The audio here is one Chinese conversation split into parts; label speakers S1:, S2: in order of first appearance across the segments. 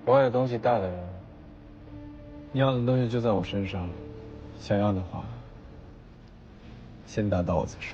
S1: 我有东西大的人，
S2: 你要的东西就在我身上，想要的话，先打到我再说。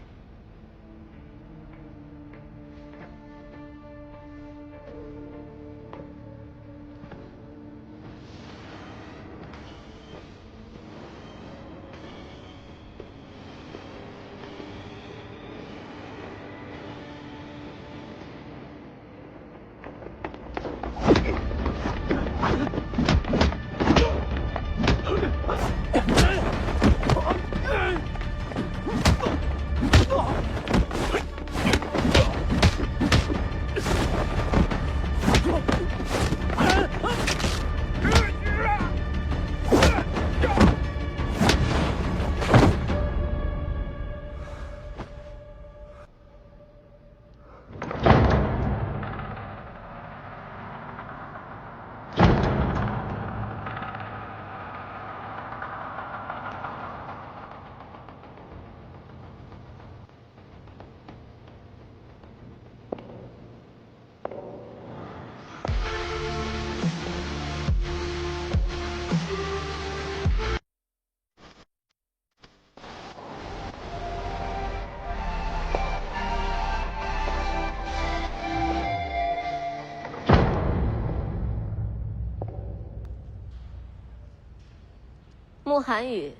S3: 慕寒雨，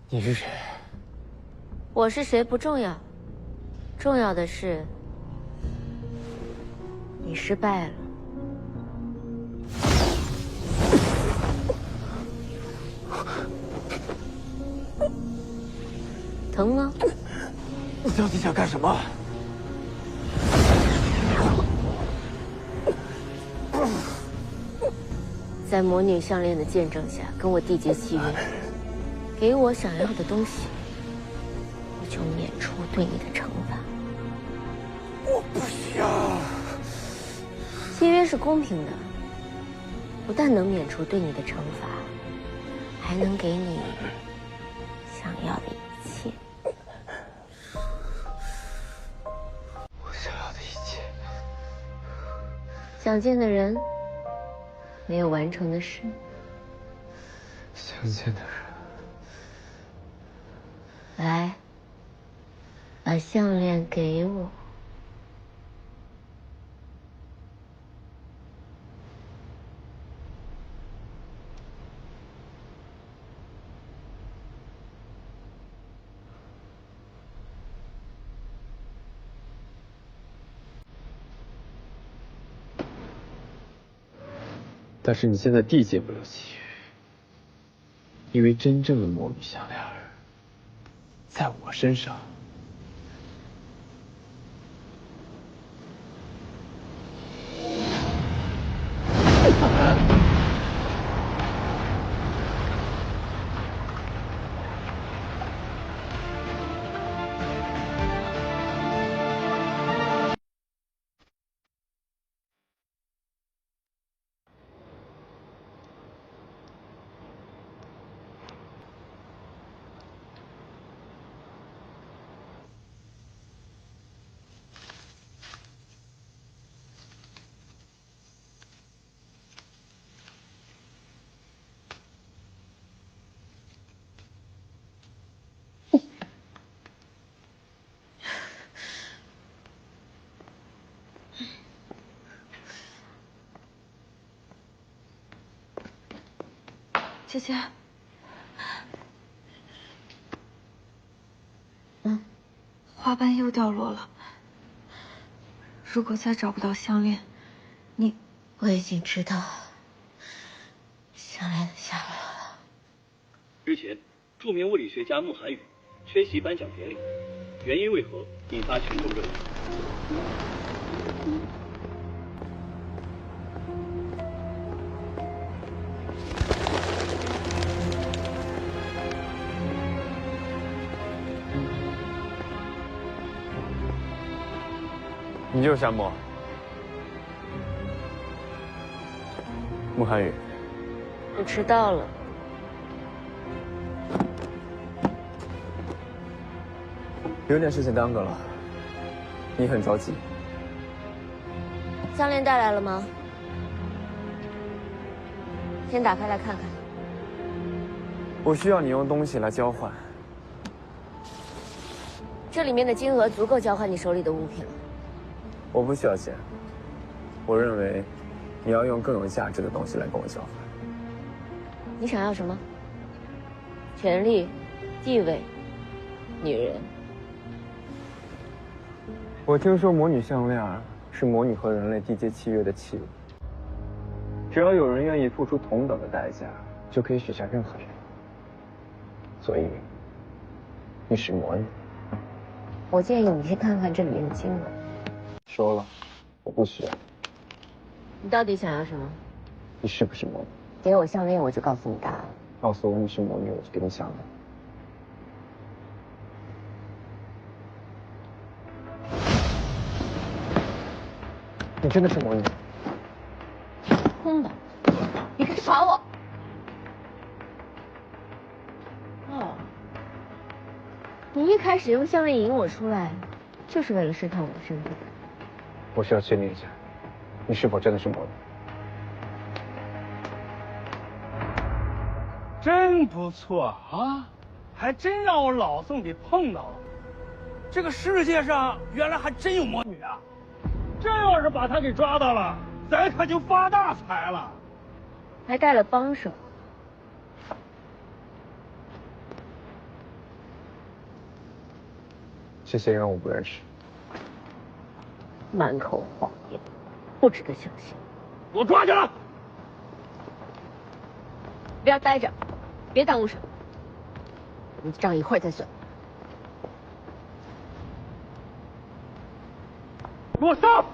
S2: 你是谁？
S3: 我是谁不重要，重要的是你失败了。疼吗？
S2: 你到底想干什么？
S3: 在魔女项链的见证下，跟我缔结契约，给我想要的东西，我就免除对你的惩罚。
S2: 我不需要。
S3: 契约是公平的，不但能免除对你的惩罚，还能给你想要的一切。
S2: 我想要的一切。
S3: 想见的人，没有完成的事。
S2: 想见的人。
S3: 来，把项链给我。
S2: 但是你现在缔结不了契约，因为真正的魔女项链在我身上。
S4: 姐姐，花瓣又掉落了。如果再找不到项链，
S3: 我已经知道项链的下落了。
S5: 日前，著名物理学家慕寒雨缺席颁奖典礼，原因为何引发群众热议。
S2: 你就是夏沫，慕寒雨。
S3: 你迟到了。
S2: 有点事情耽搁了，你很着急。
S3: 项链带来了吗？先打开来看看。
S2: 我需要你用东西来交换。
S3: 这里面的金额足够交换你手里的物品了。
S2: 我不需要钱。我认为，你要用更有价值的东西来跟我交换。
S3: 你想要什么？权力、地位、女人。
S2: 我听说魔女项链是魔女和人类缔结契约的器物，只要有人愿意付出同等的代价，就可以许下任何人。所以，你是魔女。
S3: 我建议你先看看这里面的金额。
S2: 说了，我不需要。
S3: 你到底想要什么？
S2: 你是不是魔女？
S3: 给我项链，我就告诉你答案。
S2: 告诉我你是魔女，我就给你项链。你真的是魔女？
S3: 空的，你敢耍我？哦，你一开始用项链引我出来，就是为了试探我的身份。
S2: 我需要确定一下，你是否真的是魔女？
S5: 真不错啊，还真让我老宋给碰到了。这个世界上原来还真有魔女啊！这要是把她给抓到了，咱可就发大财了。
S3: 还带了帮手。
S2: 这些人我不认识。
S3: 满口谎言，不值得相信。
S5: 给我抓起来！
S3: 不要待着，别耽误事。你的账一会儿再算。
S5: 给我上！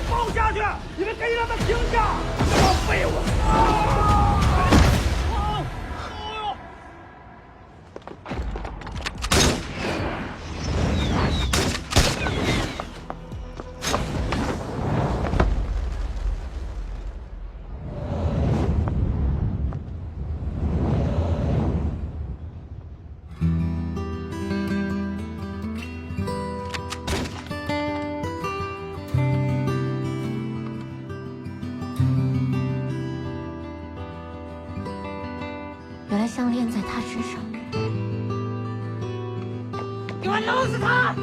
S5: 放下去！你们赶紧让他停下！这帮废物！
S3: 原来项链在他身上。
S5: 给我弄死他！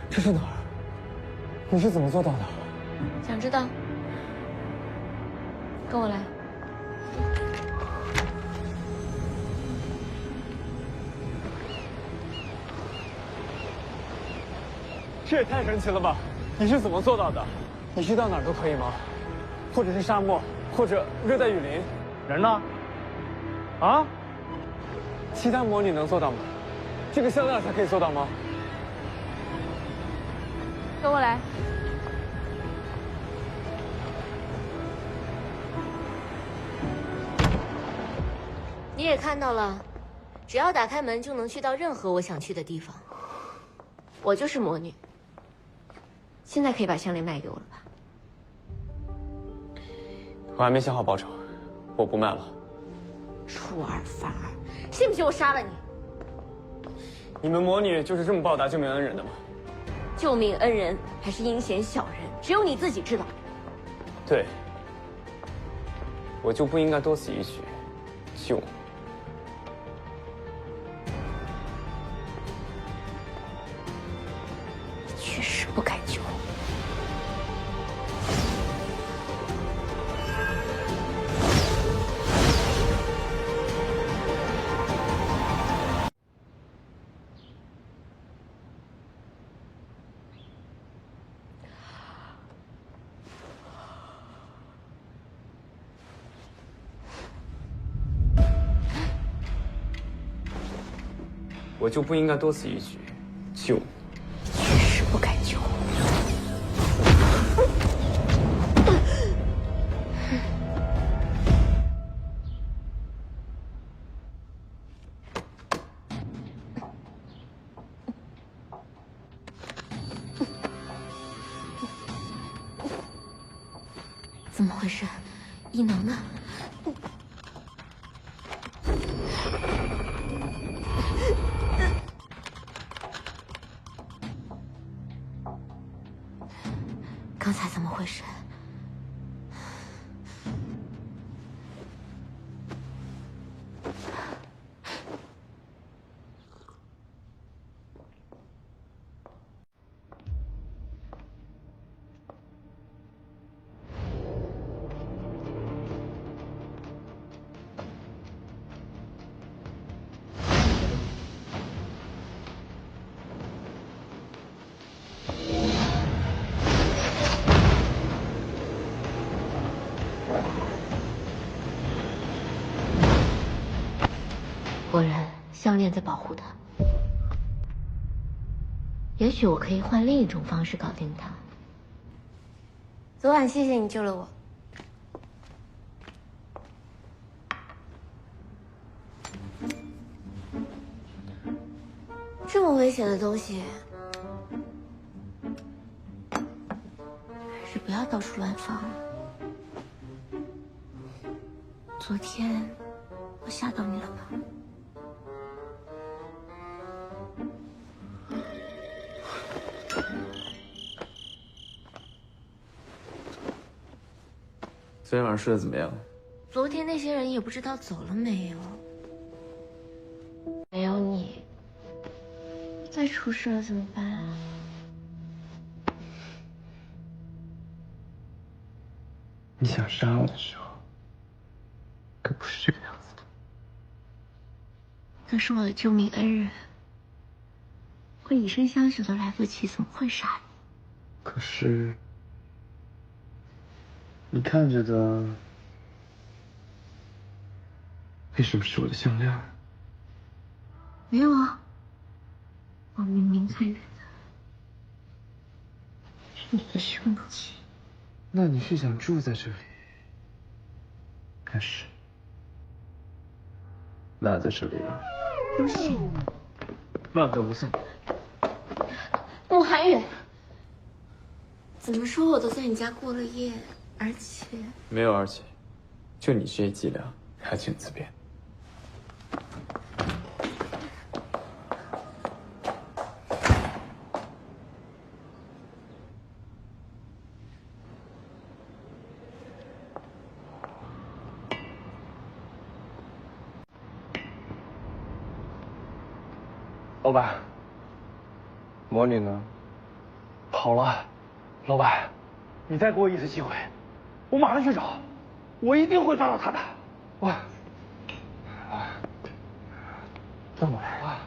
S2: 这是哪儿？你是怎么做到的？
S3: 想知道？跟我来。
S2: 这也太神奇了吧！你是怎么做到的？你去到哪儿都可以吗？或者是沙漠，或者热带雨林？
S5: 人呢？啊？
S2: 其他魔女能做到吗？这个项链才可以做到吗？
S3: 跟我来。你也看到了，只要打开门就能去到任何我想去的地方。我就是魔女。现在可以把项链卖给我了吧？
S2: 我还没想好报酬，我不卖了。
S3: 出尔反尔，信不信我杀了你？
S2: 你们魔女就是这么报答救命恩人的吗？
S3: 救命恩人还是阴险小人，只有你自己知道。
S2: 对，我就不应该多此一举，救你。
S3: 确实不该救。
S2: 我就不应该多此一举救你。
S3: 确实不该救我。怎么回事？异能呢？刚才怎么回事？果然，项链在保护他。也许我可以换另一种方式搞定他。昨晚谢谢你救了我。这么危险的东西，还是不要到处乱放了。昨天我吓到你了吧？
S2: 昨天晚上睡得怎么样？
S3: 昨天那些人也不知道走了没有。没有你，再出事了怎么办啊？
S2: 你想杀我的时候，可不是这个样子的。
S3: 可是我的救命恩人，我以身相许都来不及，怎么会杀你？
S2: 可是，你看着的，为什么是我的项链？
S3: 没有啊，我明明看着的是你的凶器。
S2: 那你是想住在这里，还是赖在这里了？
S3: 不是，
S2: 万德不送。
S3: 穆寒远，怎么说我都在你家过了夜，而且
S2: 没有而且，就你这些伎俩，还请自便。老板，魔女呢？
S5: 跑了，老板，你再给我一次机会，我马上去找，我一定会抓到他的。
S2: 哇！这么来啊！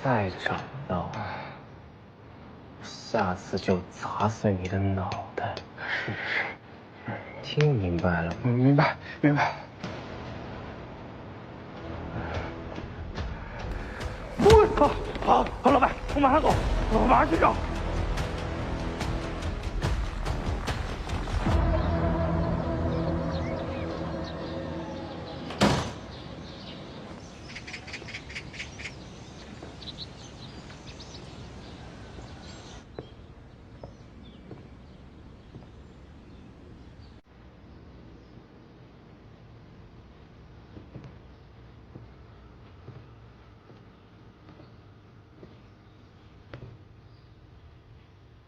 S2: 再找到，下次就砸碎你的脑袋。是，听明白了吗？
S5: 明白，明白。好，老板，我马上走，我马上去找。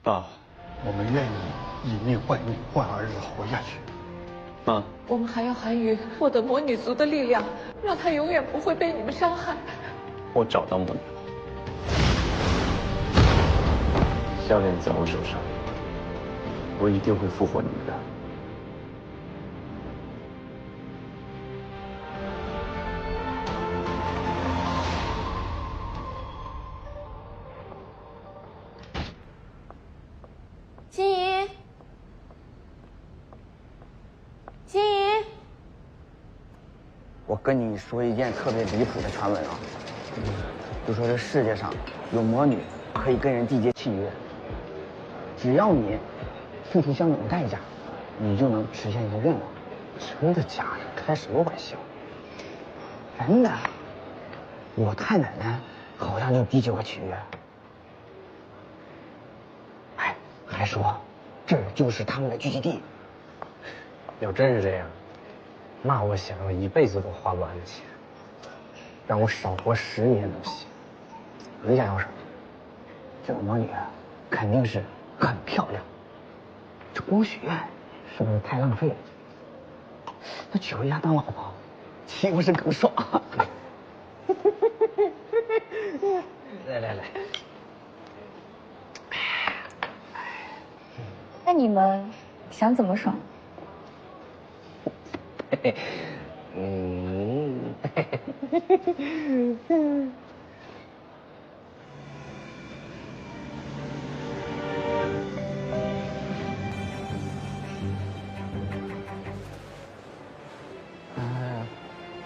S2: 爸，
S1: 我们愿意以命换命，换儿子活下去。
S2: 妈，
S6: 我们还要韩宇获得魔女族的力量，让他永远不会被你们伤害。
S2: 我找到魔女了，项链在我手上，我一定会复活你们的。
S7: 我跟你说一件特别离谱的传闻啊，就说这世界上有魔女可以跟人缔结契约，只要你付出相应的代价，你就能实现一个愿望。真的假的？开什么玩笑？真的，我太奶奶好像就缔结过契约。哎，还说这就是他们的聚集地。
S2: 要真是这样，那我想要一辈子都花不完的钱，让我少活10年都行。
S7: 你想要什么？这个魔女肯定是很漂亮，这光许愿是不是太浪费了？那娶回家当老婆，岂不是更爽？来，
S4: 那你们想怎么爽？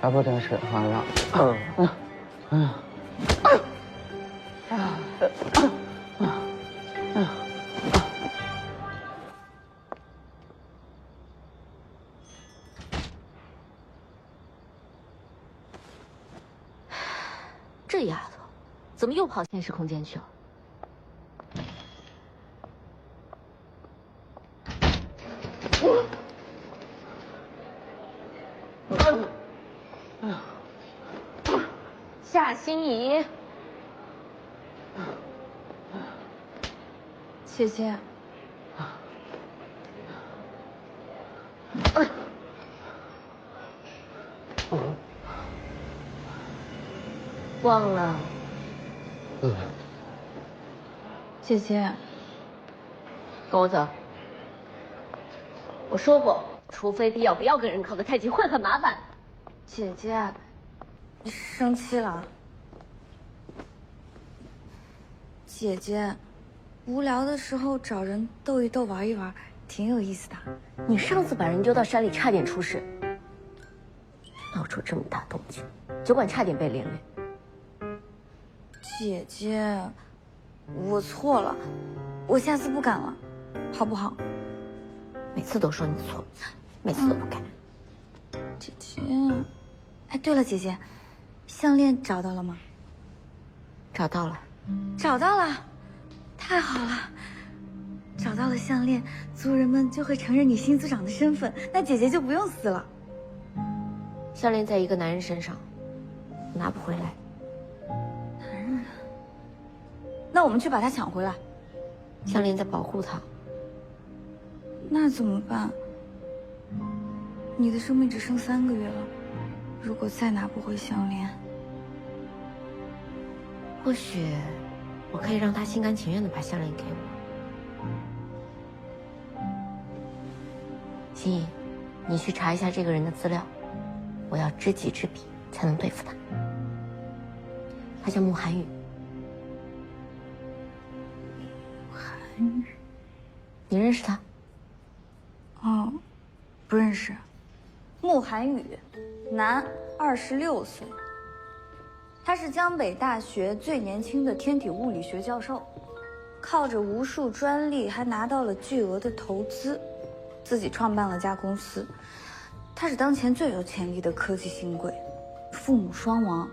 S7: 要不真是好了。
S3: 这丫头，怎么又跑现实空间去了？夏心怡，
S4: 姐姐，
S3: 忘了。
S4: 姐姐，
S3: 跟我走。我说过，除非必要，不要跟人靠得太近，会很麻烦。
S4: 姐姐，你生气了？姐姐，无聊的时候找人逗一逗，玩一玩，挺有意思的。
S3: 你上次把人丢到山里，差点出事，闹出这么大动静，酒馆差点被连累。
S4: 姐姐，我错了，我下次不敢了，好不好？
S3: 每次都说你错，每次都不改。
S4: 姐姐，哎，对了，姐姐，项链找到了吗？
S3: 找到了。
S4: 找到了，太好了！找到了项链，族人们就会承认你新族长的身份，那姐姐就不用死了。
S3: 项链在一个男人身上，拿不回来。
S4: 男人？那我们去把它抢回来。
S3: 项链在保护他。
S4: 那怎么办？你的生命只剩3个月了，如果再拿不回项链，
S3: 或许我可以让他心甘情愿地把项链给我。心怡，你去查一下这个人的资料，我要知己知彼才能对付他。他叫穆寒雨。
S4: 寒雨？
S3: 你认识他？
S4: 哦，不认识。穆寒雨，男，26岁。他是江北大学最年轻的天体物理学教授，靠着无数专利还拿到了巨额的投资，自己创办了家公司。他是当前最有潜力的科技新贵，父母双亡，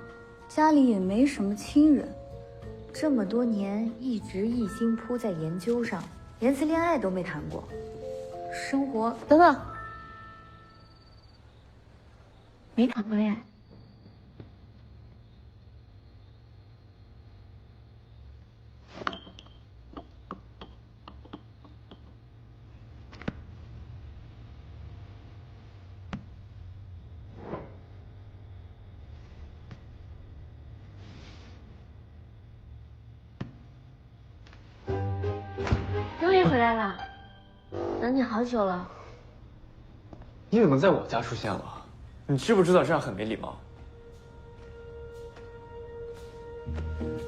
S4: 家里也没什么亲人，这么多年一直一心扑在研究上，连次恋爱都没谈过，生活……
S3: 等等，没谈过恋爱。终于回来了，等你好久了。
S2: 你怎么在我家出现了？你知不知道这样很没礼貌？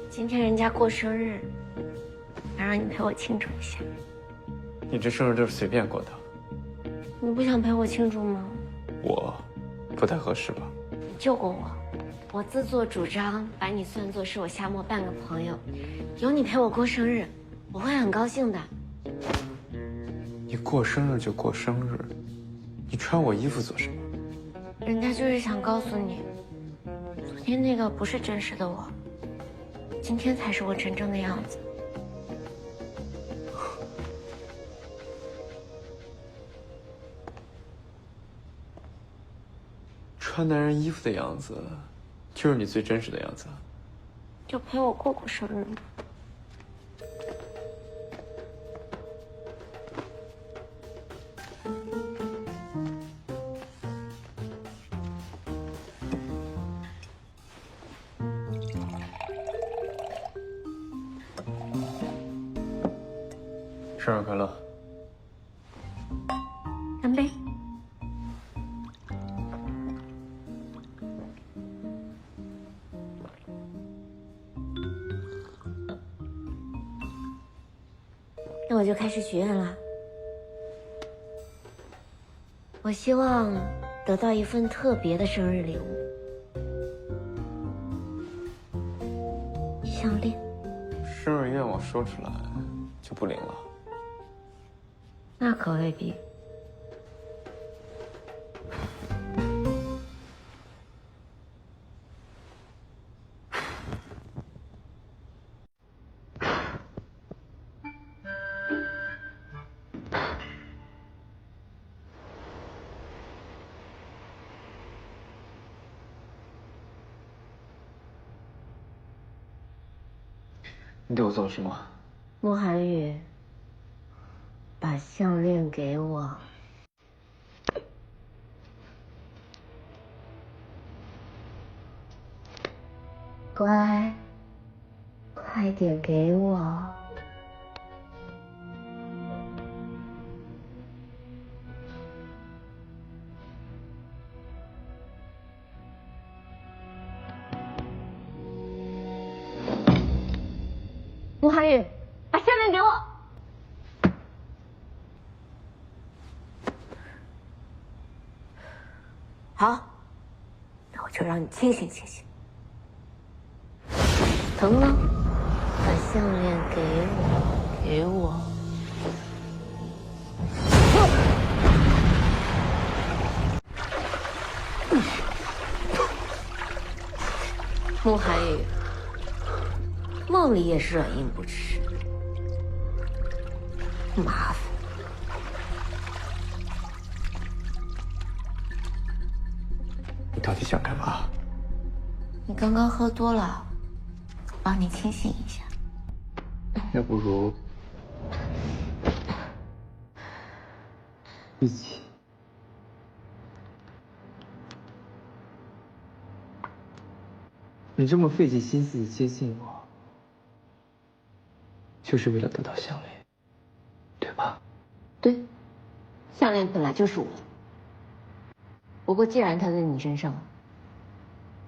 S3: 今天人家过生日，想让你陪我庆祝一下。
S2: 你这生日就是随便过的。
S3: 你不想陪我庆祝吗？
S2: 我不太合适吧？
S3: 救过我，我自作主张把你算作是我夏末半个朋友，有你陪我过生日，我会很高兴的。
S2: 你过生日就过生日，你穿我衣服做什么？
S3: 人家就是想告诉你，昨天那个不是真实的我，今天才是我真正的样子。
S2: 穿男人衣服的样子，就是你最真实的样子。
S3: 就陪我过过生日嘛。
S2: 生日快乐！
S3: 干杯！那我就开始许愿了。我希望得到一份特别的生日礼物，项链。
S2: 生日愿望说出来就不灵了。
S3: 那可未必。
S2: 你对我做了什么？
S3: 慕寒雨，把项链给我。乖，快点给我。慕寒雨，把项链给我。好，那我就让你清醒清醒。疼吗？把项链给我，给我。慕寒雨。梦里也是软硬不吃，麻烦。
S2: 你到底想干嘛？
S3: 你刚刚喝多了，帮你清醒一下。
S2: 要不如一起。你这么费尽心思的接近我，就是为了得到项链，对吧？
S3: 对，项链本来就是我的。不过既然它在你身上，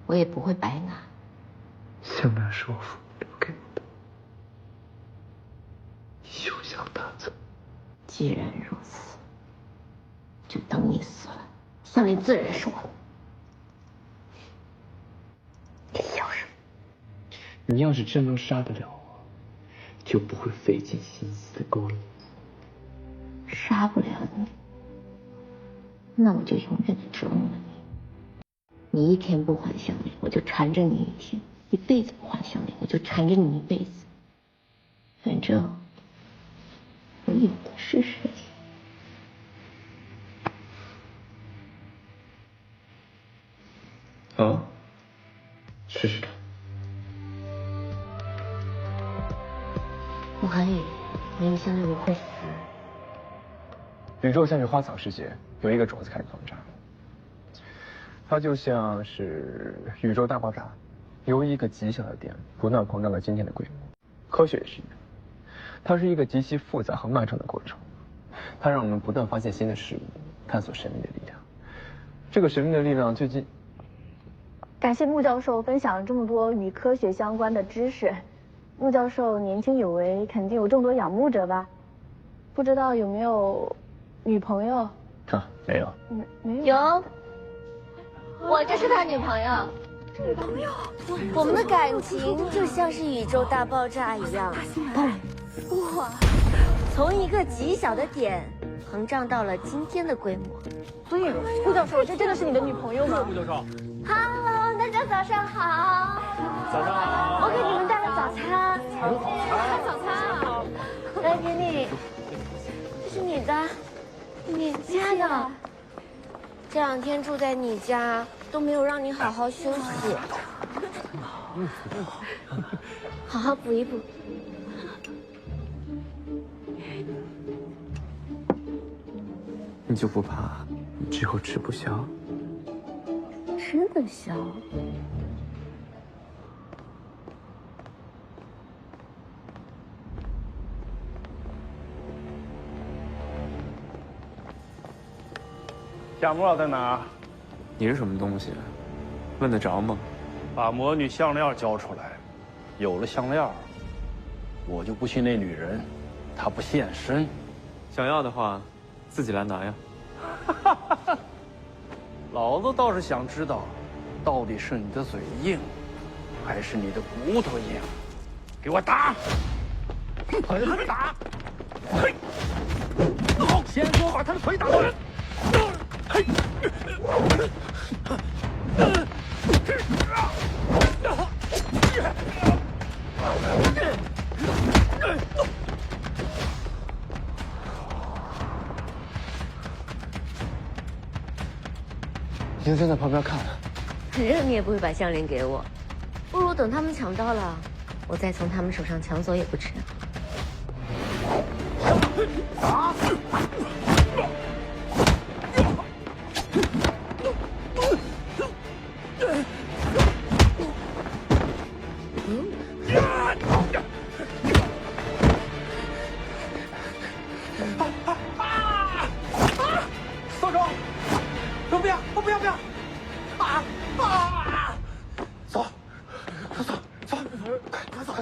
S3: 我也不会白拿。
S2: 项链是我父母留给我的，你休想拿走。
S3: 既然如此，就等你死了，项链自然是我的。
S2: 你要是真能杀得了我，就不会费尽心思的勾引你。
S3: 杀不了你，那我就永远的折磨你。你一天不还项链，我就缠着你一天；一辈子不还项链，我就缠着你一辈子。反正我有的是时间。
S2: 啊，试试看。
S3: 慕寒雨，没有项链我会死。
S2: 宇宙像是花草世界，有一个种子开始膨胀，它就像是宇宙大爆炸，由一个极小的点不断膨胀到今天的规模。科学也是一样，它是一个极其复杂和漫长的过程，它让我们不断发现新的事物，探索神秘的力量。这个神秘的力量最近……
S8: 感谢穆教授分享了这么多与科学相关的知识。穆教授年轻有为，肯定有众多仰慕者吧？不知道有没有女朋友？
S2: 啊，没有。
S8: 没有。
S3: 有，我就是他女朋友。我们的感情就像是宇宙大爆炸一样，哇，从一个极小的点膨胀到了今天的规模。
S8: 所以，顾教授，这真的是你的女朋友吗？
S5: 顾教授。
S3: Hello， 大家早上好。
S5: 早上好。
S3: 我给你们带了早餐。
S8: 早餐啊！
S3: 来给你，这是你的，你家的。这2天住在你家都没有让你好好休息，好好补一补。
S2: 你就不怕之后吃不消？
S3: 吃得消。
S5: 夏沫在哪儿？
S2: 你是什么东西？问得着吗？
S5: 把魔女项链交出来。有了项链，我就不信那女人她不现身。
S2: 想要的话，自己来拿呀。
S5: 老子倒是想知道，到底是你的嘴硬，还是你的骨头硬？给我打！打！嘿！先给我把他的腿打断！嘿！
S7: 你就站在旁边看。
S3: 反正你也不会把项链给我，不如等他们抢到了，我再从他们手上抢走也不迟。
S5: 打！
S7: 少壮，不要！走，快走！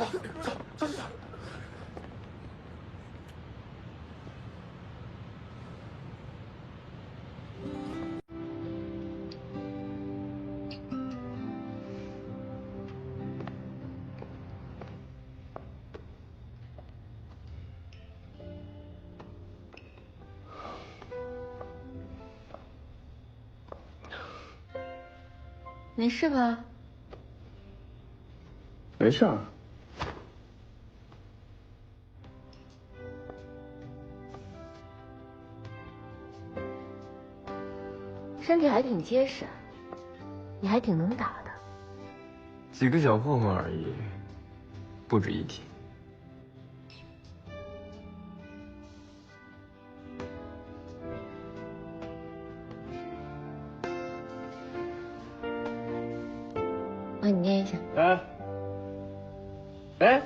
S3: 没事吧？
S2: 没事儿。
S3: 身体还挺结实，你还挺能打的。
S2: 几个小混混而已，不值一提。
S3: 帮你捏一下。
S2: 哎，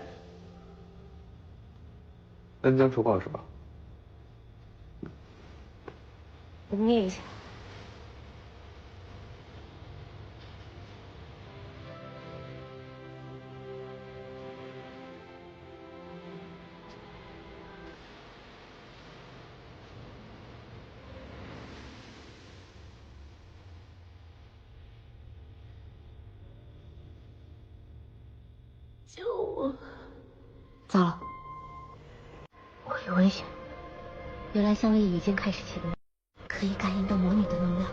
S2: 恩将仇报是吧？
S3: 我捏一下。救我！糟了，我有危险。原来项链已经开始启动，可以感应到魔女的能量。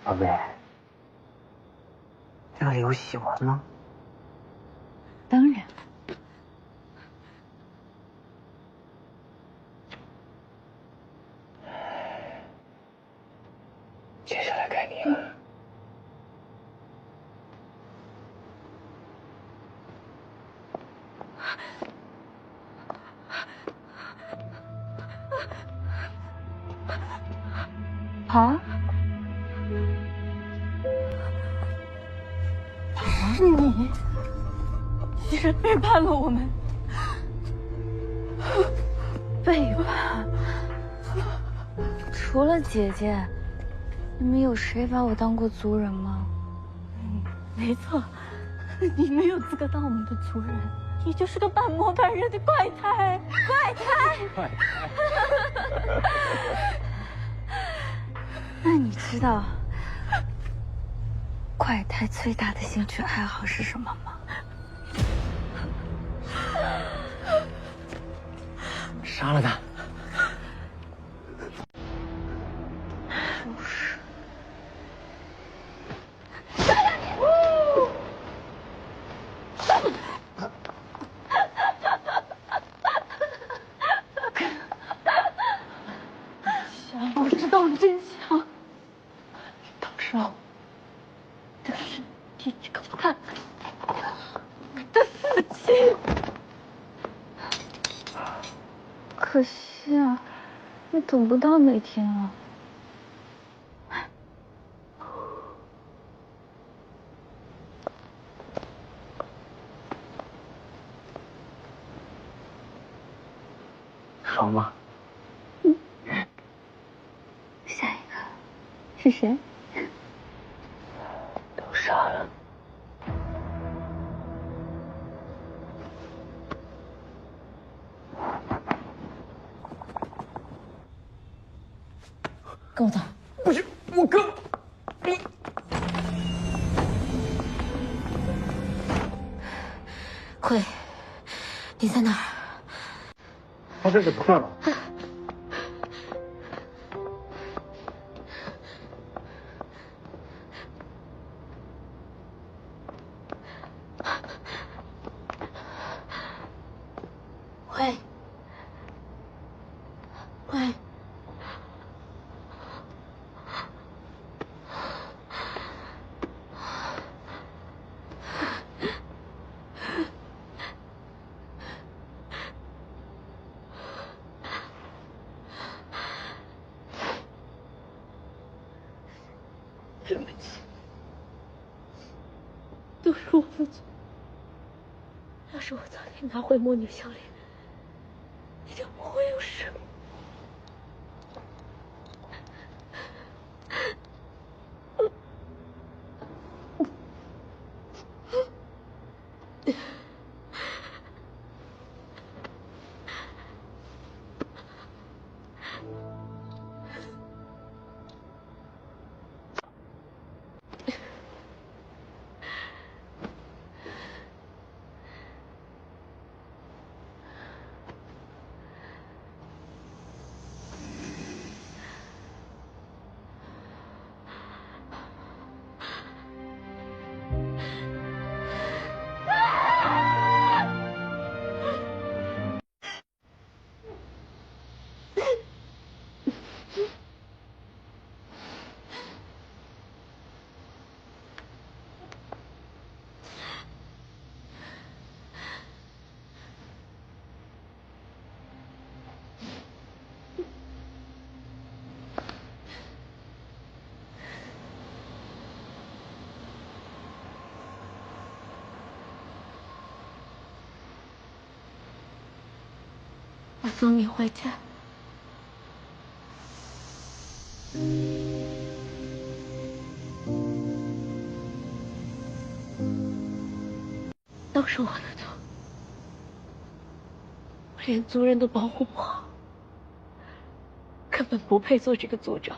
S7: 宝贝，这个礼物喜欢吗？
S6: 当然。
S7: 接下来该你了。
S4: 啊？是你，你是背叛了我们，背叛。除了姐姐，你们有谁把我当过族人吗？没错，你没有资格当我们的族人，你就是个半魔半人的怪胎，怪胎。
S2: 怪胎。
S4: 那你知道怪胎最大的兴趣爱好是什么吗？
S2: 杀了他。
S4: 不是。想要知道真相，到时候的身体这个看的死期。可惜啊，你等不到那天啊。
S2: 爽吗？
S4: 下一个是谁？
S2: 都杀了。
S3: 跟我走。
S2: 不是我哥，
S3: 慧，你在哪儿？
S1: 他这怎么办了？
S3: 慧，慧。
S6: 对不起，都是我的错。要是我早点拿回魔女项链，你就不会有事了。
S3: 我送你回家。
S6: 都是我的错，我连族人都保护不好，根本不配做这个族长。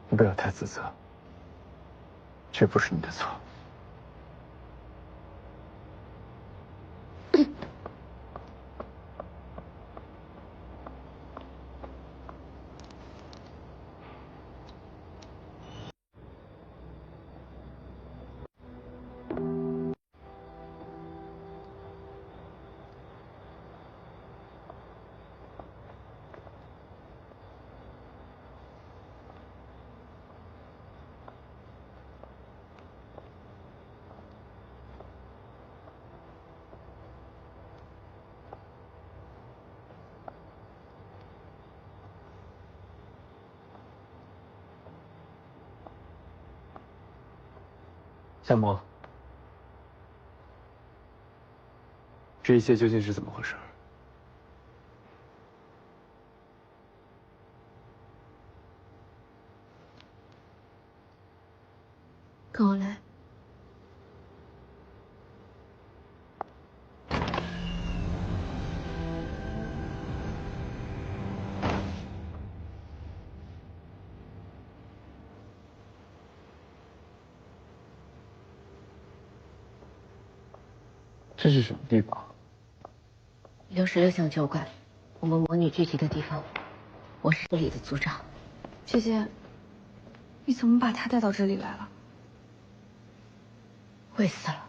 S2: 你不要太自责，这不是你的错。夏沫，这一切究竟是怎么回事？
S3: 跟我来。
S2: 这是什么地方
S3: 66巷酒馆，我们魔女聚集的地方。我是这里的组长。
S4: 姐姐，你怎么把她带到这里来了？
S3: 慧死了。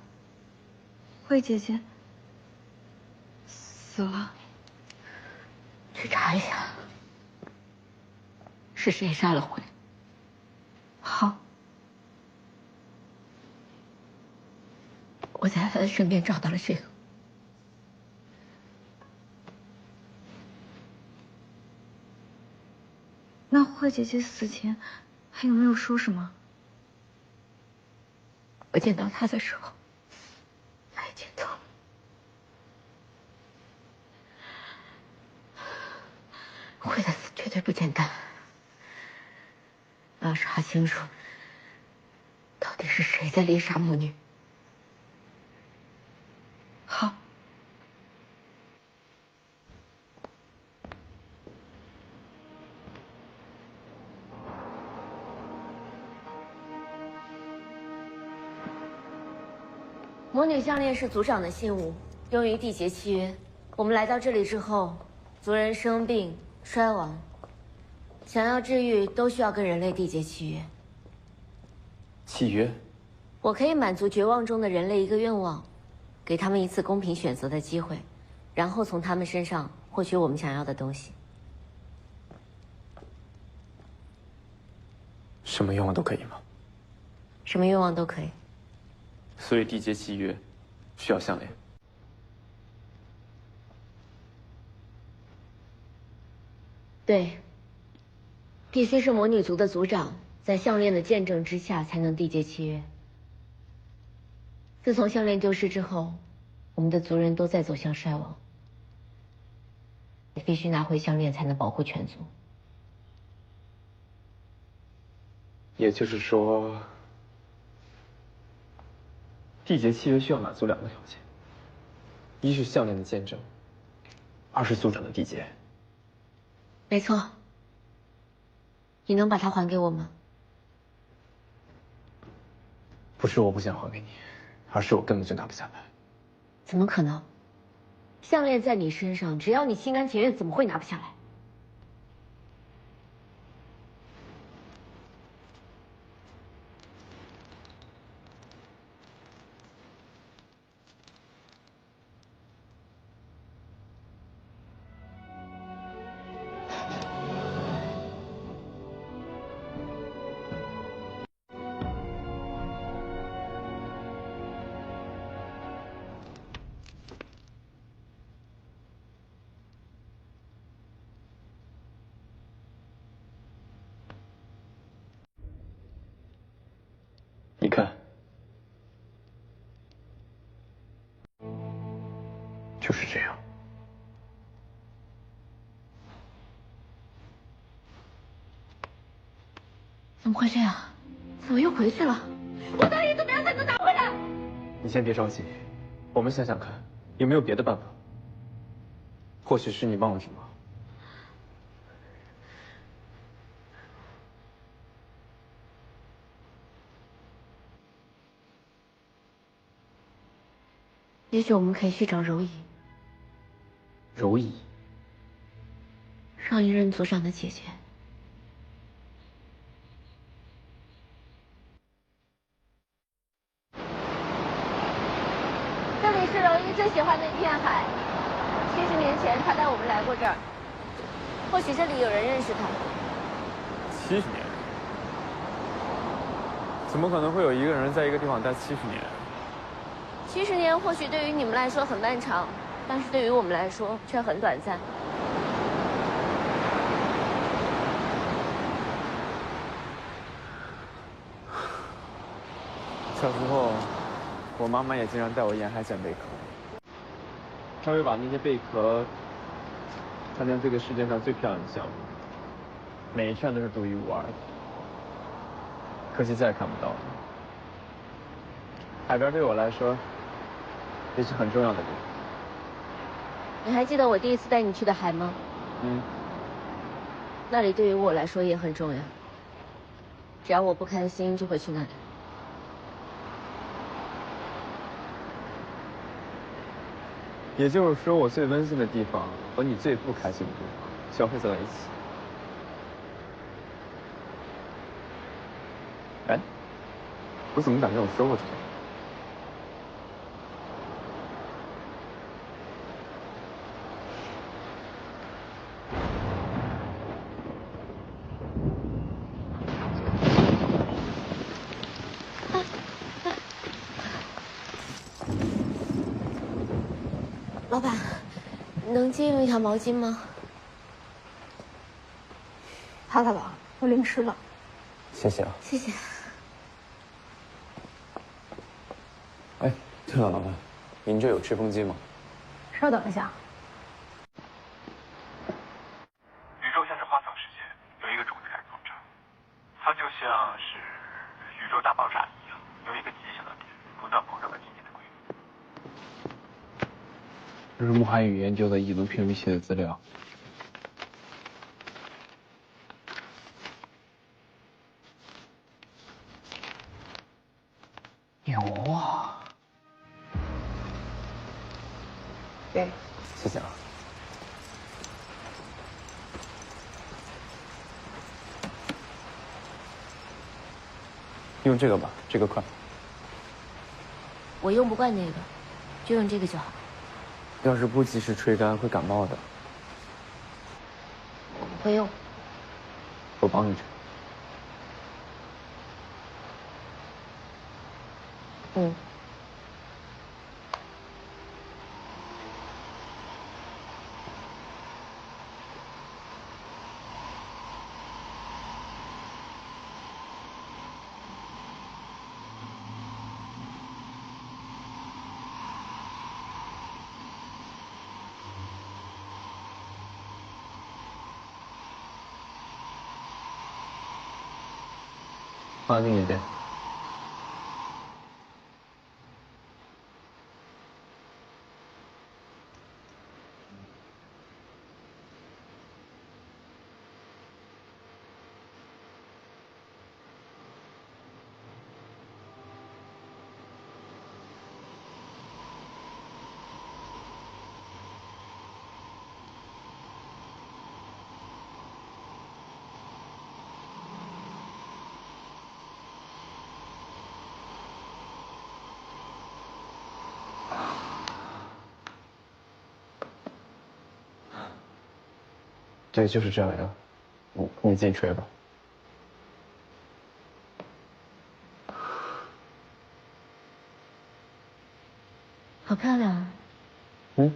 S4: 慧姐姐死了。
S3: 去查一下，是谁杀了慧？
S4: 好。
S3: 我在他的身边找到了这个。
S4: 那慧姐姐死前还有没有说什么？
S3: 我见到她的时候，她已经走了。慧的死绝对不简单，我要查清楚，到底是谁在猎杀母女。
S4: 好。
S3: 魔女项链是族长的信物，用于缔结契约。我们来到这里之后，族人生病、衰亡，想要治愈都需要跟人类缔结契约。
S2: 契约？
S3: 我可以满足绝望中的人类一个愿望，给他们一次公平选择的机会，然后从他们身上获取我们想要的东西。
S2: 什么愿望都可以吗？
S3: 什么愿望都可以。
S2: 所以缔结契约需要项链。
S3: 对，必须是魔女族的族长在项链的见证之下才能缔结契约。自从项链丢失之后，我们的族人都在走向衰亡。你必须拿回项链才能保护全族。
S2: 也就是说，缔结契约需要满足2个条件：一是项链的见证，2是族长的缔结。
S3: 没错。你能把它还给我吗？
S2: 不是我不想还给你，而是我根本就拿不下来。
S3: 怎么可能？项链在你身上，只要你心甘情愿，怎么会拿不下来？
S2: 你看，就是这样。
S3: 怎么会这样？怎么又回去了？我到底怎么样才能拿回来？
S2: 你先别着急，我们想想看，有没有别的办法？或许是你忘了什么。
S3: 也许我们可以去找柔仪。
S2: 柔仪？
S3: 上一任族长的姐姐。这里是柔仪最喜欢的一片海。70年前，她带我们来过这儿。或许这里有人认识她。
S2: 70年？怎么可能会有一个人在一个地方待70年
S3: ？70年或许对于你们来说很漫长，但是对于我们来说却很短暂。
S2: 小时候，我妈妈也经常带我沿海捡贝壳。她会把那些贝壳穿成这个世界上最漂亮的项目，每一片都是独一无二的。可惜再也看不到了。海边对我来说也是很重要的地方。
S3: 你还记得我第一次带你去的海吗？
S2: 嗯。
S3: 那里对于我来说也很重要。只要我不开心，就会去那里。
S2: 也就是说，我最温馨的地方和你最不开心的地方交汇在了一起。哎，我怎么感觉我说过这个？
S3: 老板，能借用一条毛巾吗？
S6: 擦擦吧，都淋湿了。
S2: 谢谢啊。
S3: 谢谢。
S2: 哎，对了，老板，您这有吹风机吗？
S6: 稍等一下。
S9: 宇宙像是花草世界，有一个种子开始膨胀，它就像是宇宙大爆炸一样，有一个极小的点，不断膨胀的渐渐的规律。
S2: 这是穆海宇研究的乙族频率器的资料。牛啊！
S6: 对，
S2: 谢谢啊。用这个吧，这个快。
S3: 我用不惯那个，就用这个就好。
S2: 要是不及时吹干，会感冒的。
S3: 我不会用。
S2: 我帮你吹。
S3: 嗯。
S2: 放近一点。对，就是这样呀。你自己吹吧。
S3: 好漂亮啊！
S2: 嗯。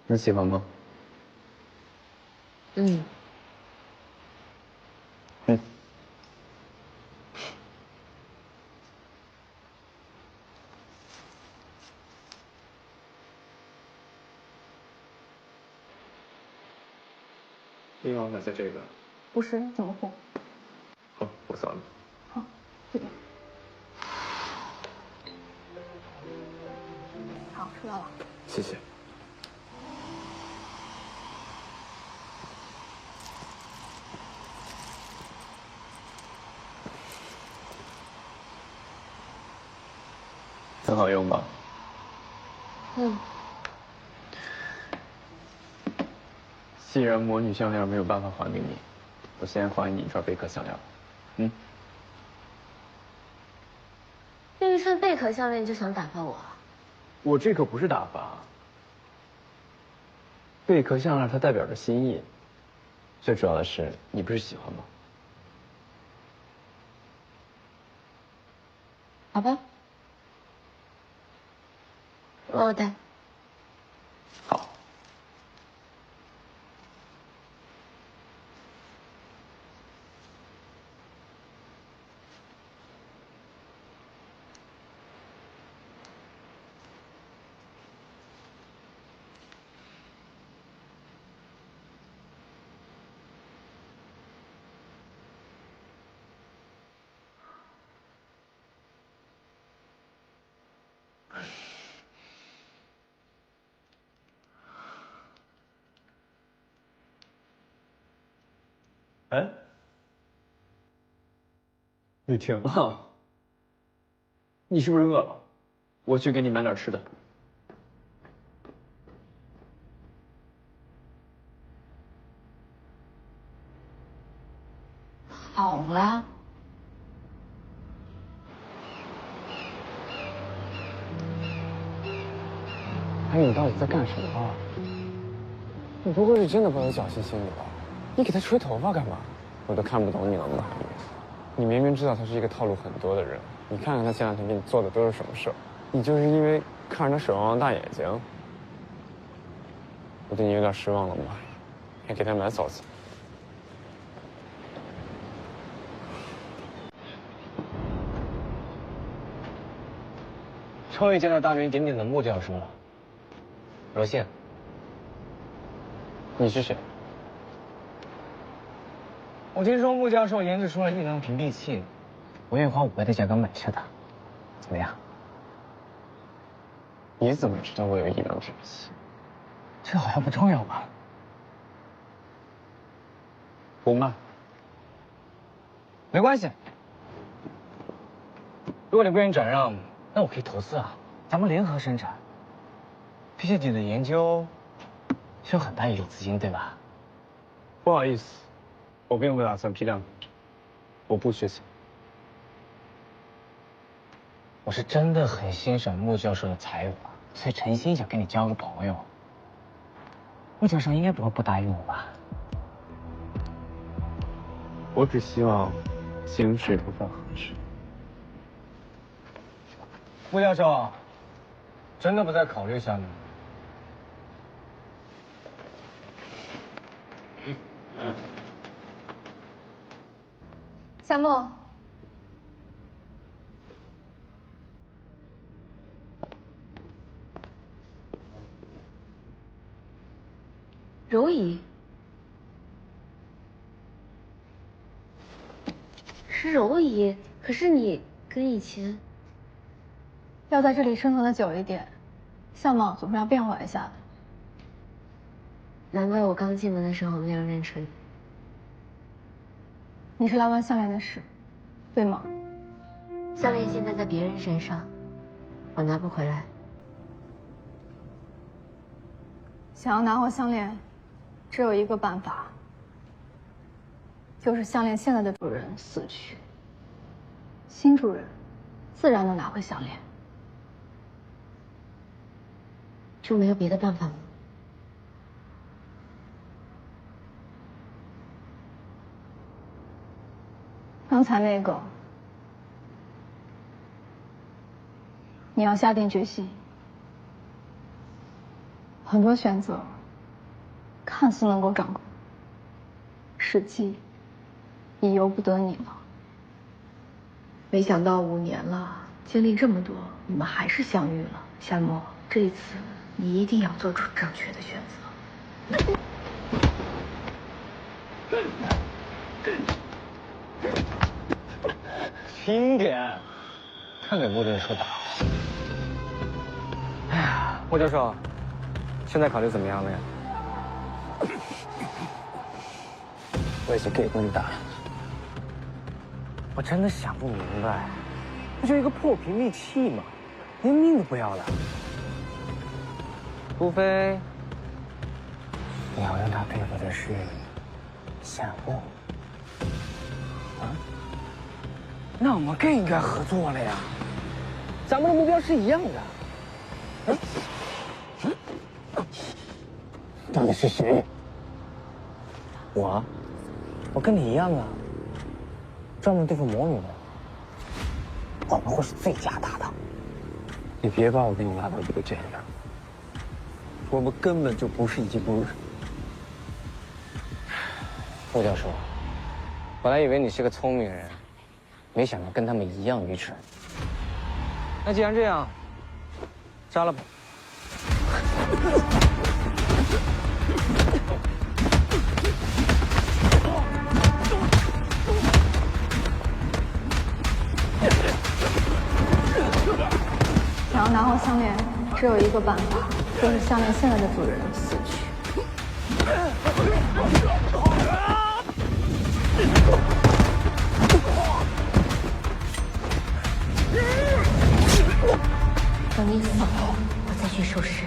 S2: 你喜欢吗？
S3: 嗯。
S2: 嗯。另外呢，在这个。
S6: 不是，怎么糊？
S2: 好，我扫了。
S6: 好，这边。好，收到了。
S2: 谢谢。很好用吧？
S3: 嗯。
S2: 既然魔女项链没有办法还给你，我先还你一串贝壳项链。嗯。
S3: 用一串贝壳项链就想打发我？
S2: 我这可不是打发。贝壳项链它代表着心意，最主要的是你不是喜欢吗？
S3: 好吧，帮我戴。
S2: 好。哎，雨婷啊，你是不是饿了？我去给你买点吃的。
S3: 好了。
S2: 哎，你到底在干什么啊？你不会是真的抱有侥幸心理吧？你给他吹头发干嘛？我都看不懂你了，慕寒雨。你明明知道他是一个套路很多的人，你看看他前两天给你做的都是什么事儿，你就是因为看着他水汪汪大眼睛，我对你有点失望了，慕寒雨。还给他买嫂子。
S7: 终于见到大名鼎鼎的穆教授了。罗信，
S2: 你是谁？
S7: 我听说穆教授研制出了异能屏蔽器，我愿意花5倍的价格买下它，怎么样？
S2: 你怎么知道我有异能屏蔽器？
S7: 这好像不重要吧？
S2: 不卖。
S7: 没关系，如果你不愿意转让，那我可以投资啊，咱们联合生产。PCT 的研究需要很大一笔资金，对吧？
S2: 不好意思，我并不打算批量，我不缺钱。
S7: 我是真的很欣赏穆教授的才华，所以诚心想跟你交个朋友。穆教授应该不会不答应我吧？
S2: 我只希望井水不犯河水。
S7: 穆教授，真的不再考虑项目？
S8: 夏沫，
S6: 柔仪，是柔仪，可是你跟以前
S8: 要在这里生存的久一点，相貌总是要变化一下的。
S3: 难怪我刚进门的时候没有认出你。
S8: 你是来玩项链的事，对吗？
S3: 项链现在在别人身上，我拿不回来。
S8: 想要拿回项链，只有一个办法，就是项链现在的主人死去，新主人自然能拿回项链。
S3: 就没有别的办法吗？
S8: 刚才那个，你要下定决心。很多选择看似能够掌控，实际已由不得你了。没想到5年了，经历这么多，你们还是相遇了。夏沫，这一次你一定要做出正确的选择。
S7: 轻点，看给穆教授打。哎呀，穆教授，现在考虑怎么样了呀？
S2: 我已经给过你答案。
S7: 我真的想不明白，不就一个破屏蔽器吗？连命都不要了。除非你要让他对付的是夏沫。啊？那我们更应该合作了呀！咱们的目标是一样的。
S2: 到底是谁？
S7: 我跟你一样啊，专门对付魔女的。我们会是最佳搭档。
S2: 你别把我跟你拉到一个阵营，我们根本就不是一拨人。
S7: 穆教授，本来以为你是个聪明人，没想到跟他们一样愚蠢。那既然这样，杀了吧。
S8: 想要拿回项链，只有一个办法，就是项链现在的主人死去。
S3: 受审。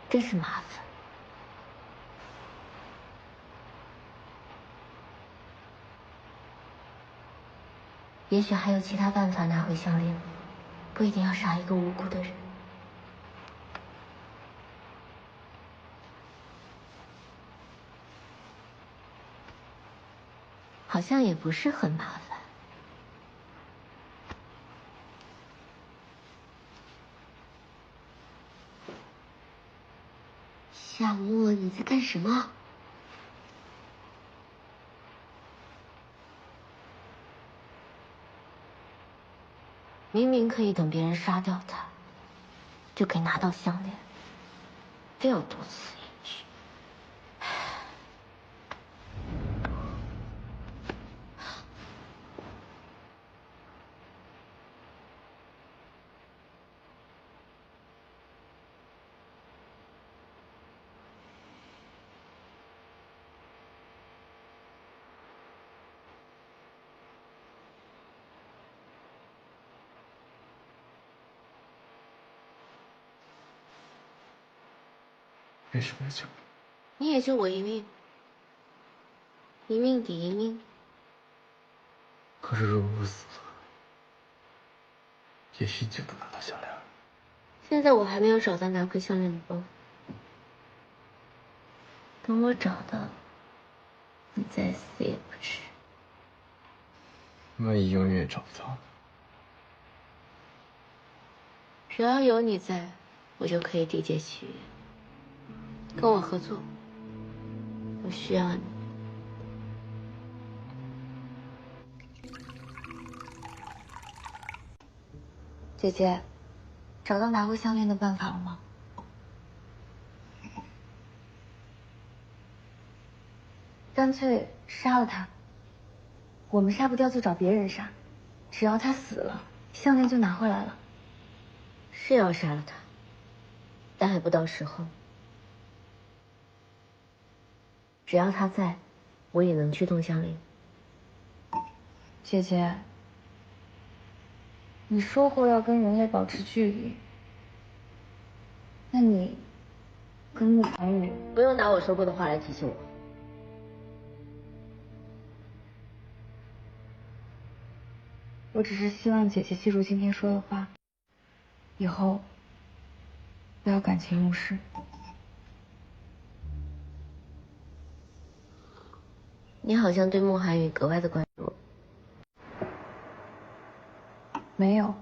S3: 真是麻烦。也许还有其他办法拿回项链，不一定要杀一个无辜的人。好像也不是很麻烦。夏沫，你在干什么？明明可以等别人杀掉他，就可以拿到项链，非要多此一举。
S2: 为什么要救我？
S3: 你也救我一命，一命抵一命。
S2: 可是如果我死了，也许就能拿到项链。
S3: 现在我还没有找到拿回项链的方法，等我找到，你再死也不迟。
S2: 万一永远也找不到呢？
S3: 只要有你在，我就可以缔结契约。跟我合作，我需要你。姐姐，找到拿回项链的办法了吗？干脆杀了他。我们杀不掉就找别人杀，只要他死了，项链就拿回来了。是要杀了他，但还不到时候。只要他在，我也能驱动项链。姐姐，你说过要跟人类保持距离，那你跟慕寒雨不用拿我说过的话来提醒我。我只是希望姐姐记住今天说的话，以后不要感情用事。你好像对慕寒雨格外的关注。没有，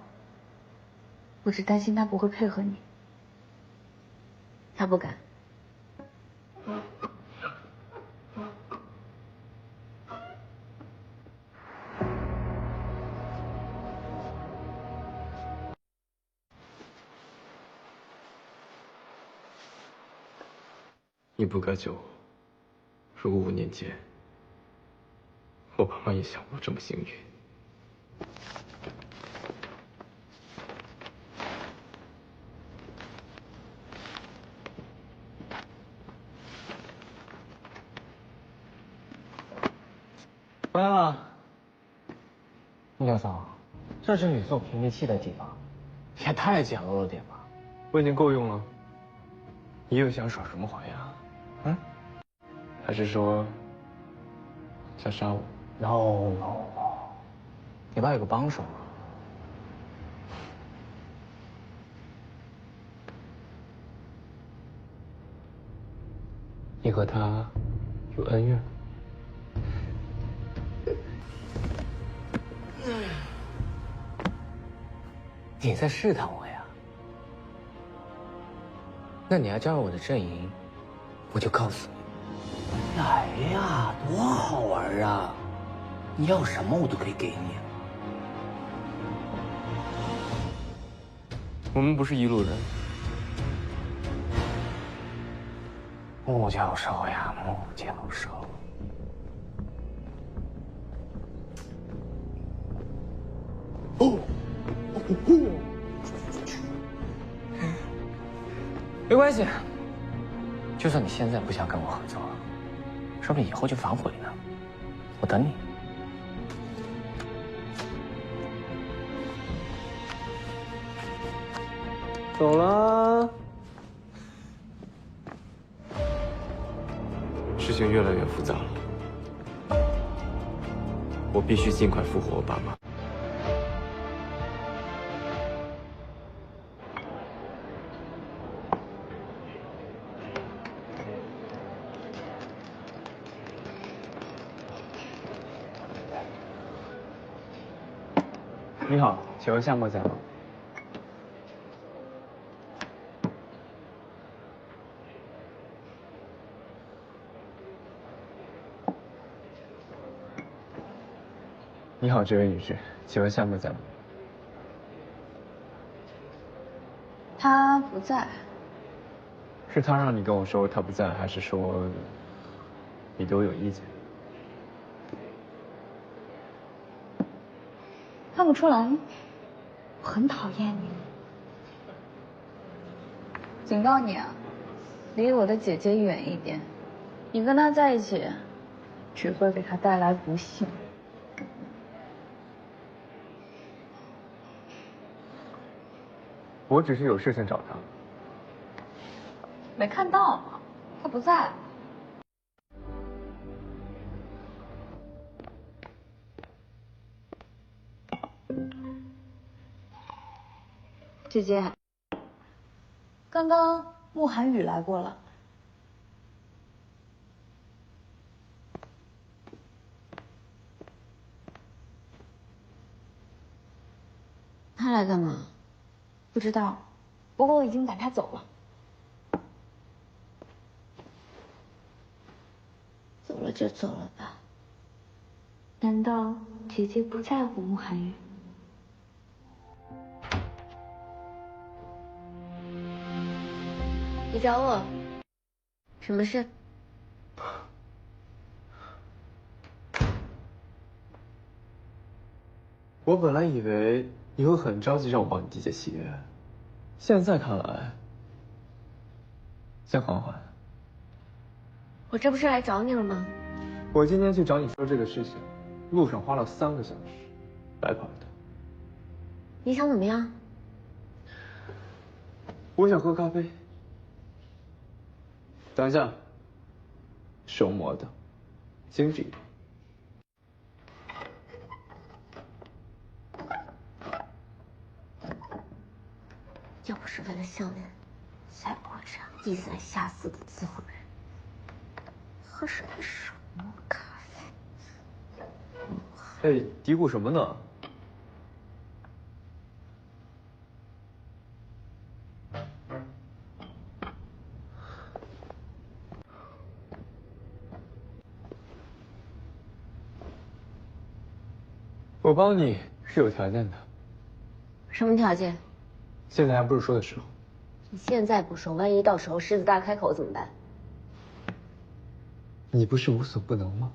S3: 我只担心他不会配合你。他不敢。
S2: 你不该救我。如果5年前，我爸妈也像我这么幸运。回来了。廖总，这是你做平地器的地方，也太简陋了点吧？我已经够用了，你又想耍什么花样？嗯？还是说想杀我
S7: ？No，
S2: 你爸有个帮手吗？你和他有恩怨？你在试探我呀？那你要加入我的阵营，我就告诉你。
S7: 来呀，多好玩啊！你要什么我都可以给你。
S2: 我们不是一路人。木教授呀，木教授。哦。没关系，就算你现在不想跟我合作，说不定以后就反悔呢。我等你。走了。事情越来越复杂了，我必须尽快复活我爸妈。你好，请问项目在吗？你好，这位女士，请问项目在吗？
S8: 他不在。
S2: 是他让你跟我说他不在，还是说你对我有意见？
S8: 看不出来，我很讨厌你。警告你啊，离我的姐姐远一点，你跟她在一起，只会给她带来不幸。
S2: 我只是有事情找他。
S8: 没看到吗？他不在。姐姐，刚刚慕寒雨来过了。
S3: 他来干嘛？
S8: 不知道，不过我已经赶他走了。
S3: 走了就走了吧。难道姐姐不在乎慕寒雨？你找我，什么事？
S2: 我本来以为你会很着急让我帮你缔结契约，现在看来，先缓缓。
S3: 我这不是来找你了吗？
S2: 我今天去找你说这个事情，路上花了3个小时，白跑一趟。
S3: 你想怎么样？
S2: 我想喝咖啡。等一下，手磨的，精致一点。
S3: 要不是为了项链，才不会这样意三下四的伺候人。喝什么咖啡？
S2: 哎，嘀咕什么呢？我帮你是有条件的。
S3: 什么条件？
S2: 现在还不是说的时候。
S3: 你现在不说，万一到时候狮子大开口怎么办？
S2: 你不是无所不能吗？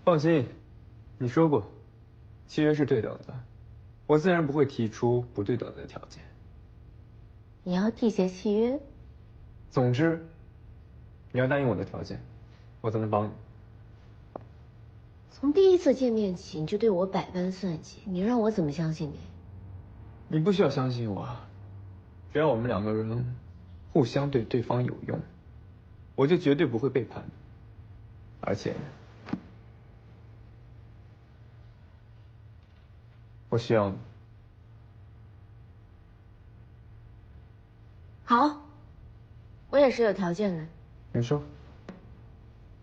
S2: 放心，你说过，契约是对等的，我自然不会提出不对等的条件。
S3: 你要缔结契约，
S2: 总之，你要答应我的条件，我才能帮你。
S3: 从第一次见面起，你就对我百般算计，你让我怎么相信你？
S2: 你不需要相信我，只要我们2个人互相对对方有用，我就绝对不会背叛你。而且，我需要你。
S3: 好，我也是有条件的。
S2: 你说。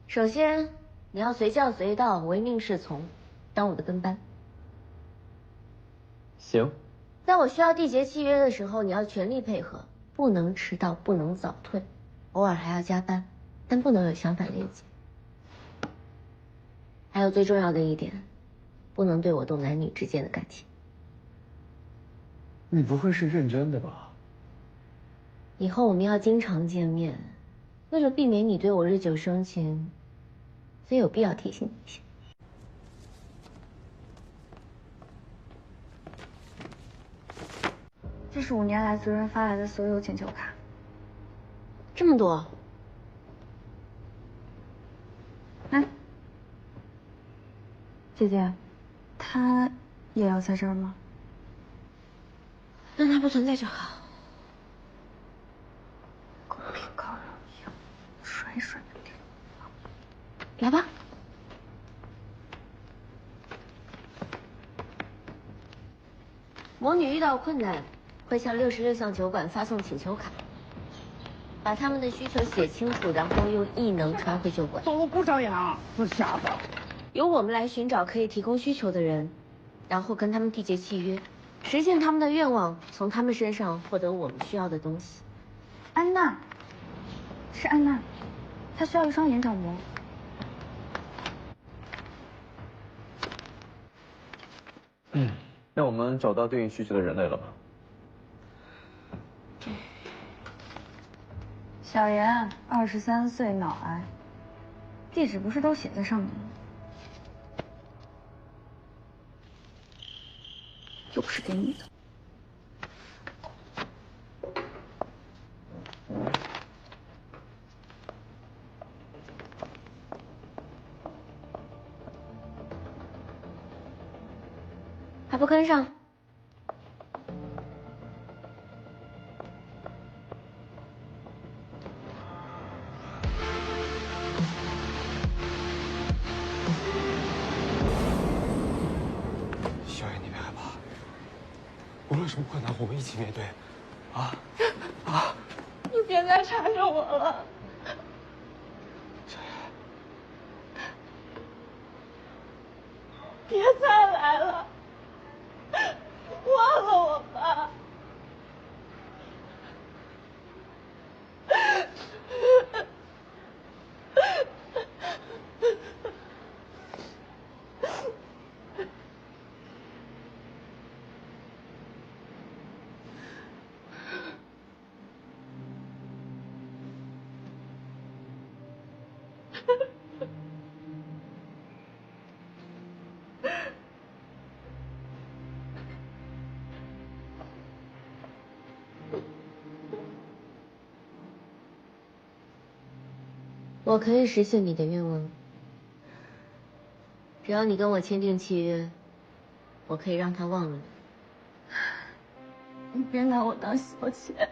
S3: 首先，你要随叫随到，唯命是从，当我的跟班。
S2: 行。
S3: 在我需要缔结契约的时候，你要全力配合，不能迟到，不能早退，偶尔还要加班，但不能有相反链接。还有最重要的一点，不能对我动男女之间的感情。
S2: 你不会是认真的吧？
S3: 以后我们要经常见面，为了避免你对我日久生情，所以有必要提醒你一下。
S4: 这是5年来族人发来的所有请求卡，
S3: 这么多。
S4: 来，姐姐，他也要在这儿吗？
S3: 让他不存在就好。
S4: 狗皮膏药一样，甩甩不停。
S3: 来吧。魔女遇到困难，会向66项酒馆发送请求卡，把他们的需求写清楚，然后用异能传回酒馆。
S5: 都不长眼，是瞎子。
S3: 由我们来寻找可以提供需求的人，然后跟他们缔结契约，实现他们的愿望，从他们身上获得我们需要的东西。
S4: 安娜，是安娜，她需要一双眼角膜。
S2: 那我们找到对应需求的人类了吗？
S4: 小严，23岁，脑癌，地址不是都写在上面吗？又不是给你的。
S3: 还不跟上？
S2: 小野，你别害怕，无论什么困难，我们一起面对。
S6: 你别再缠着我了。别再来了，忘了我吧。
S3: 我可以实现你的愿望，只要你跟我签订契约，我可以让他忘了你。
S6: 你别拿我当小妾。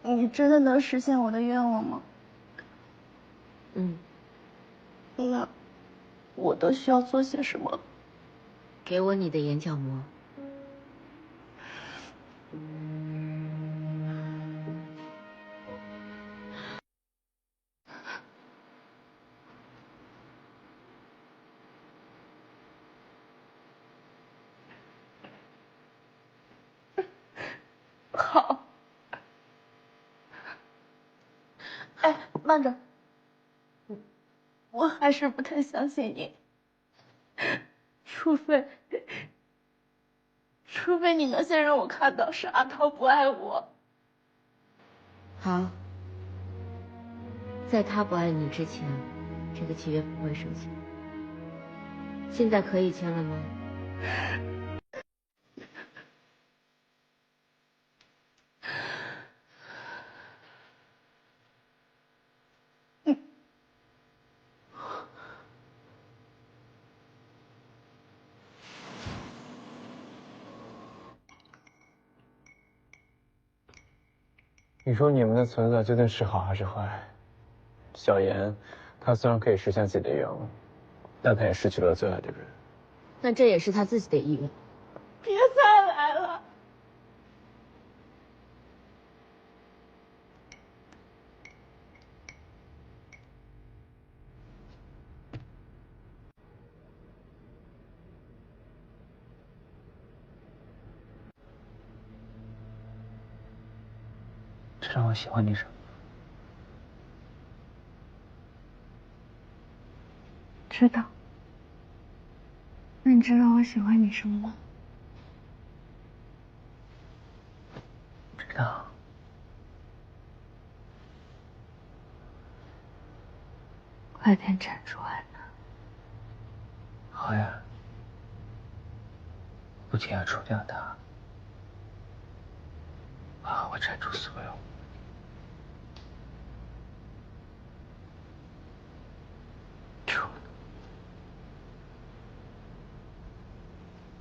S6: 你真的能实现我的愿望吗？那我都需要做些什么？
S3: 给我你的眼角膜。
S6: 好。哎，慢着，我还还是不太相信你，除非你能先让我看到是阿涛不爱我。
S3: 好，在他不爱你之前，这个契约不会生效。现在可以签了吗？
S2: 你说你们的存在究竟是好还是坏？小妍，她虽然可以实现自己的愿望，但她也失去了最爱的人。
S3: 那这也是他自己的意愿。
S6: 别再来了。
S7: 知道我喜欢你什么？
S8: 知道。那你知道我喜欢你什么吗？
S7: 知道。
S8: 快点展出来呢。
S7: 好呀。不仅要除掉他，我还会铲除所有。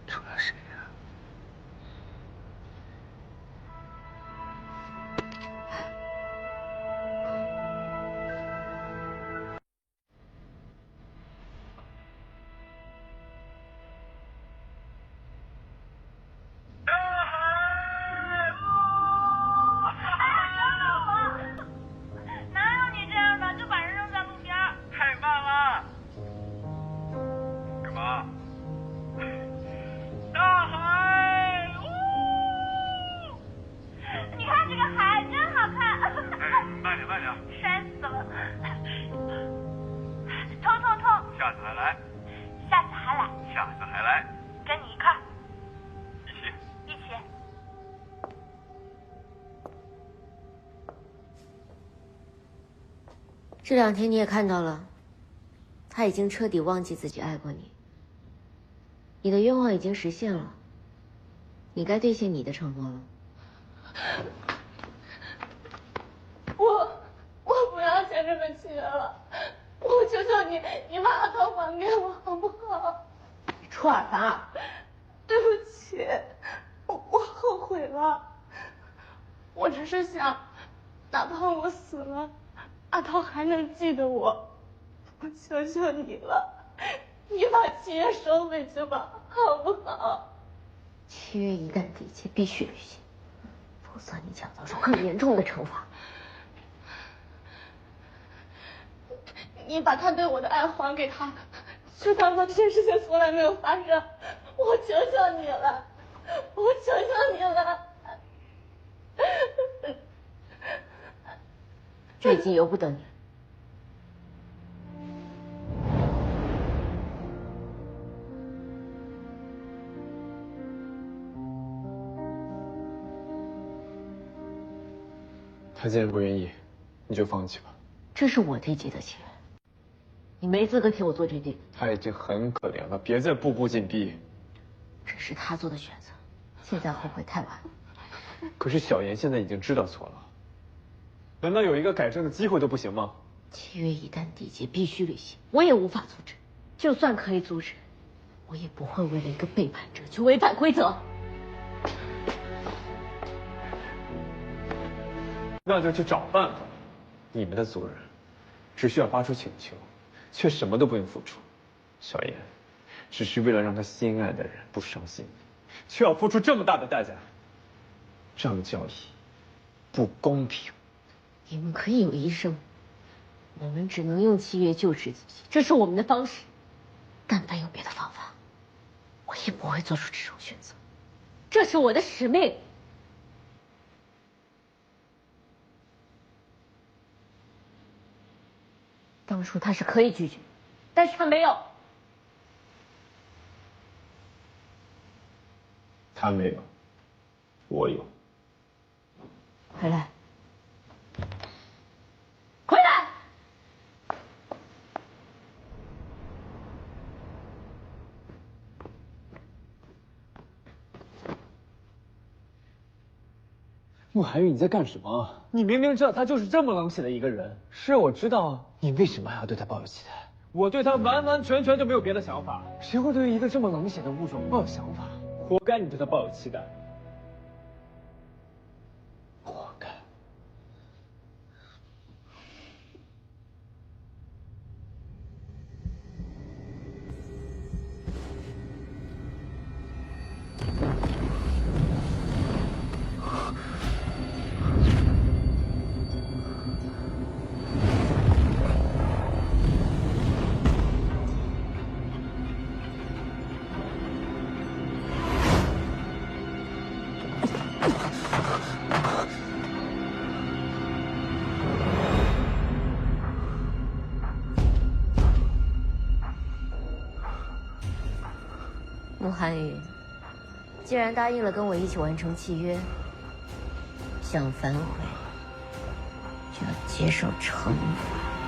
S7: 除了谁呀？
S3: 这2天你也看到了，他已经彻底忘记自己爱过你。你的愿望已经实现了，你该兑现你的承诺了。
S6: 我不要签这个契约了，我求求你，你把阿涛还给我好不好？
S3: 出尔反尔。
S6: 对不起，我后悔了。我只是想，哪怕我死了，阿涛还能记得我。我求求你了，你把契约收回去吧，好不好？
S3: 契约一旦缔结，必须履行，否则你将遭受更严重的惩罚。
S6: 你把他对我的爱还给他，就当做这件事情从来没有发生。我求求你了，我求求你了。
S3: 这已经由不得你。
S2: 他既然不愿意，你就放弃吧。
S3: 这是我缔结的契约，你没资格替我做决定。
S2: 他已经很可怜了，别再步步紧逼。
S3: 这是他做的选择，现在后悔太晚。
S2: 可是小妍现在已经知道错了，难道有一个改正的机会都不行吗？
S3: 契约一旦缔结，必须履行，我也无法阻止。就算可以阻止，我也不会为了一个背叛者去违反规则。
S2: 那就去找办法。你们的族人只需要发出请求，却什么都不用付出。小妍，只是为了让他心爱的人不伤心，却要付出这么大的代价，这样的交易不公平。
S3: 你们可以有医生，我们只能用契约救治自己，这是我们的方式。但凡有别的方法，我也不会做出这种选择。这是我的使命。当初他是可以拒绝，但是他没有。
S2: 他没有，我有。
S3: 回来，回来！
S2: 慕寒雨，你在干什么？你明明知道他就是这么冷血的一个人。是，我知道，你为什么还要对他抱有期待？我对他完完全全就没有别的想法。谁会对于一个这么冷血的物种抱有想法？活该你对他抱有期待。活该。
S3: 慕寒雨，既然答应了跟我一起完成契约，想反悔就要接受惩罚。